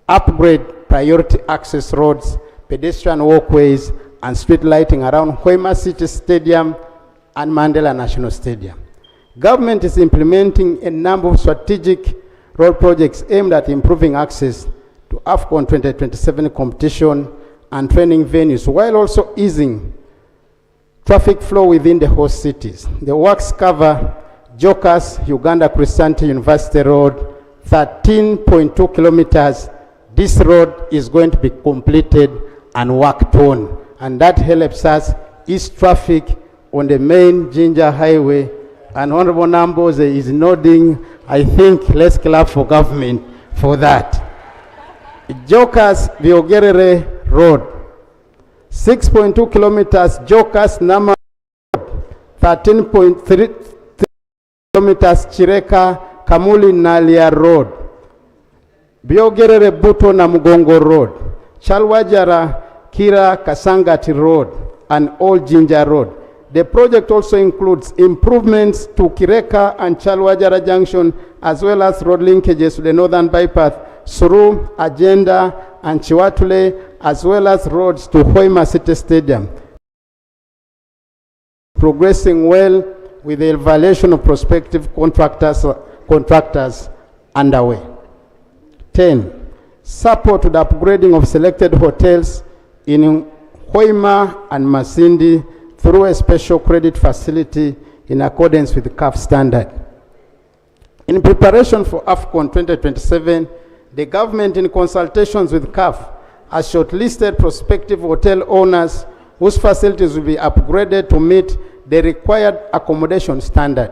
upgrade priority access roads, pedestrian walkways, and street lighting around Hoima City Stadium and Mandela National Stadium. Government is implementing a number of strategic road projects aimed at improving access to AFCON 2027 competition and training venues, while also easing traffic flow within the host cities. The works cover Jokas, Uganda Christianity University Road, 13.2 kilometers. This road is going to be completed and worked on, and that helps us ease traffic on the main Ginger Highway. And Honorable Namboze is nodding. I think let's clap for government for that. Jokas Viogerere Road, 6.2 kilometers, Jokas Nama 13.3 kilometers, Chireka Kamuli Nalia Road, Viogerere Buto na Mugongo Road, Chalwajara Kira Kasangati Road, and Old Ginger Road. The project also includes improvements to Kireka and Chalwajara Junction, as well as road linkages to the northern bypass through Agenda and Chiwatule, as well as roads to Hoima City Stadium. Progressing well with the evaluation of prospective contractors underway. 10. Support to the upgrading of selected hotels in Hoima and Masindi through a special credit facility in accordance with the CAF standard. In preparation for AFCON 2027, the government, in consultations with CAF, has shortlisted prospective hotel owners whose facilities will be upgraded to meet the required accommodation standard.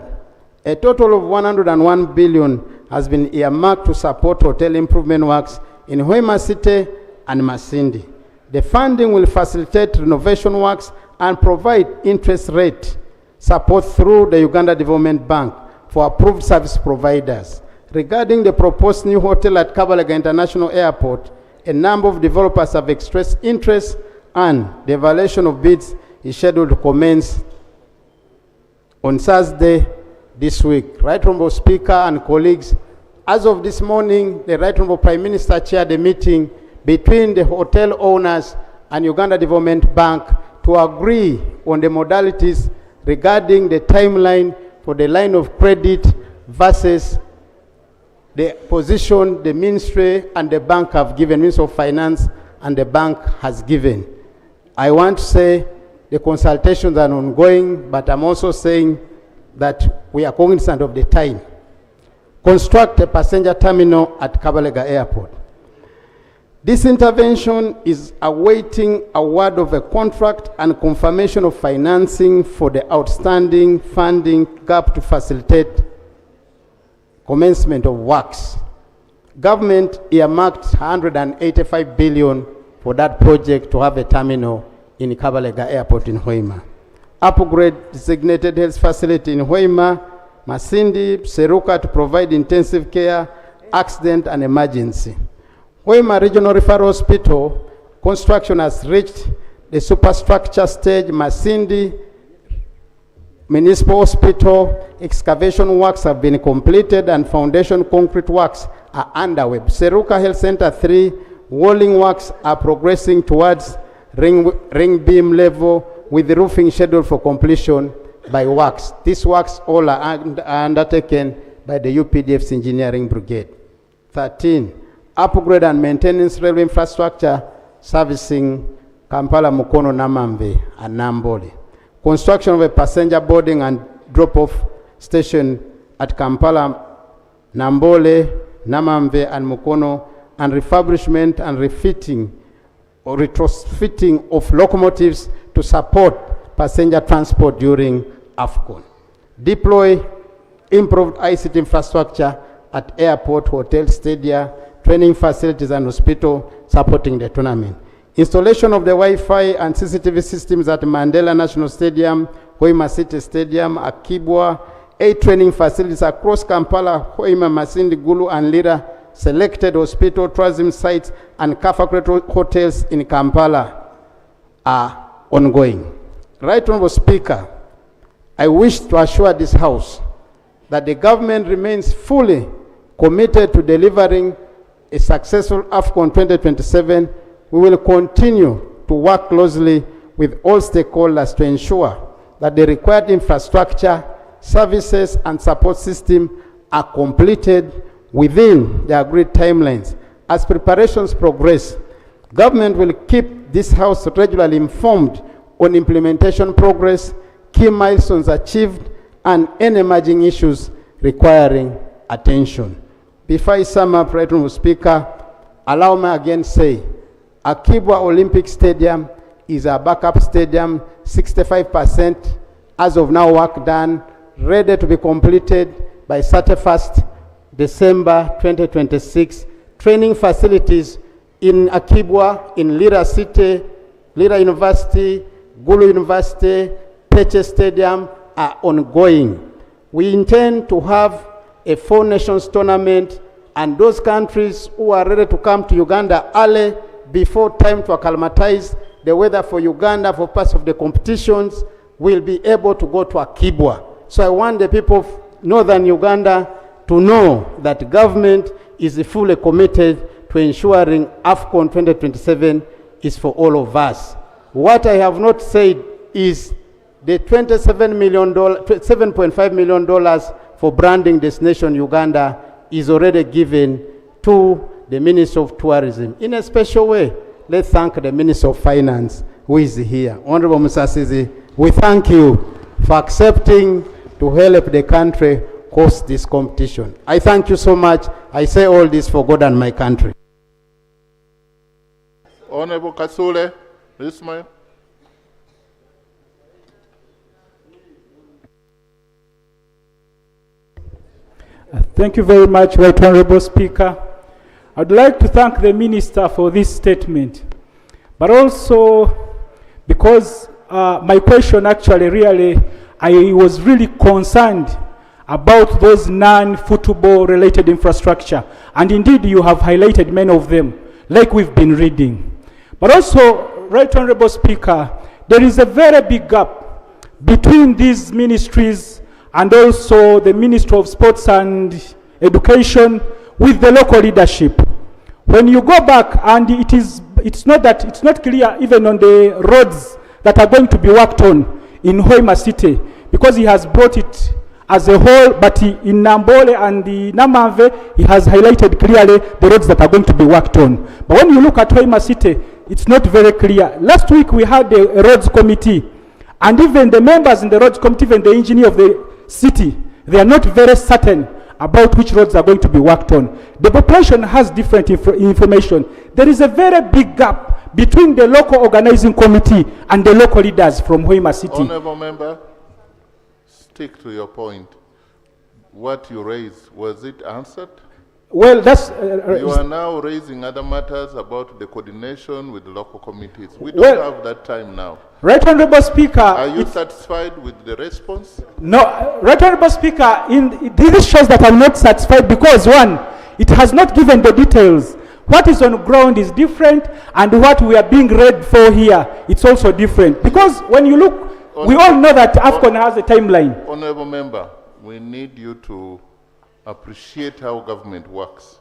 A total of 101 billion has been earmarked to support hotel improvement works in Hoima City and Masindi. The funding will facilitate renovation works and provide interest rate support through the Uganda Development Bank for approved service providers. Regarding the proposed new hotel at Kabalega International Airport, a number of developers have expressed interest, and the evaluation of bids is scheduled to commence on Thursday this week. Right Honorable Speaker and colleagues, as of this morning, the Right Honorable Prime Minister chaired a meeting between the hotel owners and Uganda Development Bank to agree on the modalities regarding the timeline for the line of credit versus the position the ministry and the bank have given, Ministry of Finance and the bank has given. I want to say the consultations are ongoing, but I'm also saying that we are cognizant of the time. Construct a passenger terminal at Kabalega Airport. This intervention is awaiting award of a contract and confirmation of financing for the outstanding funding gap to facilitate commencement of works. Government earmarked 185 billion for that project to have a terminal in Kabalega Airport in Hoima. Upgrade designated health facility in Hoima, Masindi, Seruka to provide intensive care, accident and emergency. Hoima Regional Referral Hospital construction has reached the superstructure stage. Masindi Municipal Hospital excavation works have been completed and foundation concrete works are underway. Seruka Health Center 3 walling works are progressing towards ring beam level with the roofing scheduled for completion by works. These works all are undertaken by the UPDF's Engineering Brigade. 13. Upgrade and maintenance railway infrastructure servicing Kampala, Mukono, Namamve, and Nambole. Construction of a passenger boarding and drop-off station at Kampala, Nambole, Namamve, and Mukono, and refurbishment and refitting or retrofitting of locomotives to support passenger transport during AFCON. Deploy improved ICT infrastructure at airport, hotel, stadia, training facilities, and hospital supporting the tournament. Installation of the Wi-Fi and CCTV systems at Mandela National Stadium, Hoima City Stadium, Akibwa, 8 training facilities across Kampala, Hoima, Masindi, Gulu, and Lira, selected hospital, tourism sites, and Kafakret hotels in Kampala are ongoing. Right Honorable Speaker, I wish to assure this House that the government remains fully committed to delivering a successful AFCON 2027, we will continue to work closely with all stakeholders to ensure that the required infrastructure, services, and support system are completed within the agreed timelines. As preparations progress, government will keep this House regularly informed on implementation progress, key milestones achieved, and any emerging issues requiring attention. Before I sum up, Right Honourable Speaker, allow me again say, Akibwa Olympic Stadium is a backup stadium, 65% as of now work done, ready to be completed by 31st December 2026. Training facilities in Akibwa, in Lira City, Lira University, Gulu University, Peche Stadium are ongoing. We intend to have a 4 nations tournament, and those countries who are ready to come to Uganda early before time to acclimatize the weather for Uganda for parts of the competitions will be able to go to Akibwa. So I want the people of northern Uganda to know that government is fully committed to ensuring AFCON 2027 is for all of us. What I have not said is the $7.5 million for branding destination Uganda is already given to the Minister of Tourism. In a special way, let's thank the Minister of Finance who is here. Honorable Musasizi, we thank you for accepting to help the country host this competition. I thank you so much. I say all this for God and my country. Honorable Kasule, please smile. Thank you very much, Right Honourable Speaker. I'd like to thank the Minister for this statement, but also because my question actually really, I was really concerned about those non-football related infrastructure, and indeed you have highlighted many of them, like we've been reading. But also, Right Honourable Speaker, there is a very big gap between these ministries and also the Ministry of Sports and Education with the local leadership. When you go back, and it's not clear even on the roads that are going to be worked on in Hoima City, because he has brought it as a whole, but in Nambole and the Namave, he has highlighted clearly the roads that are going to be worked on. But when you look at Hoima City, it's not very clear. Last week we had a roads committee, and even the members in the roads committee, even the engineer of the city, they are not very certain about which roads are going to be worked on. The population has different information. There is a very big gap between the local organizing committee and the local leaders from Hoima City. Honorable member, stick to your point. What you raised, was it answered? Well, that's... you are now raising other matters about the coordination with the local committees. We don't have that time now. Right Honourable Speaker... Are you satisfied with the response? No, Right Honourable Speaker, this shows that I'm not satisfied because, one, it has not given the details. What is on ground is different, and what we are being read for here, it's also different. Because when you look, we all know that AFCON has a timeline. Honourable member, we need you to appreciate how government works.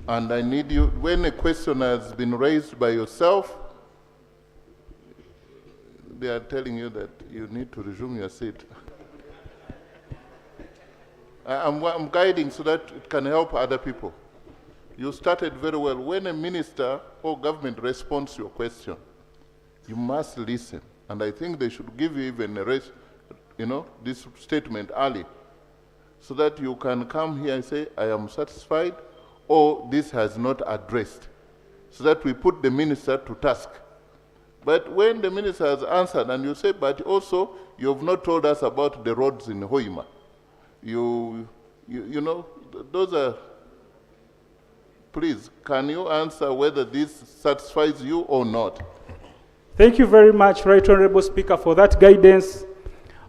And I need you, when a question has been raised by yourself, they are telling you that you need to resume your seat. I'm guiding so that it can help other people. You started very well. When a minister or government responds to your question, you must listen. And I think they should give you even this statement early, so that you can come here and say, I am satisfied, or this has not addressed, so that we put the minister to task. But when the minister has answered and you say, but also you have not told us about the roads in Hoima, you know, those are, please, can you answer whether this satisfies you or not? Thank you very much, Right Honourable Speaker, for that guidance.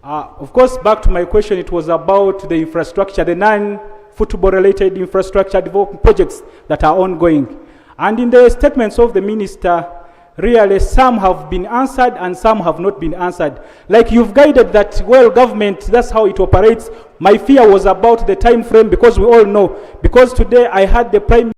Of course, back to my question, it was about the infrastructure, the non-football related infrastructure development projects that are ongoing. And in the statements of the minister, really some have been answered and some have not been answered. Like you've guided that, well, government, that's how it operates. My fear was about the time frame, because we all know, because today I had the Prime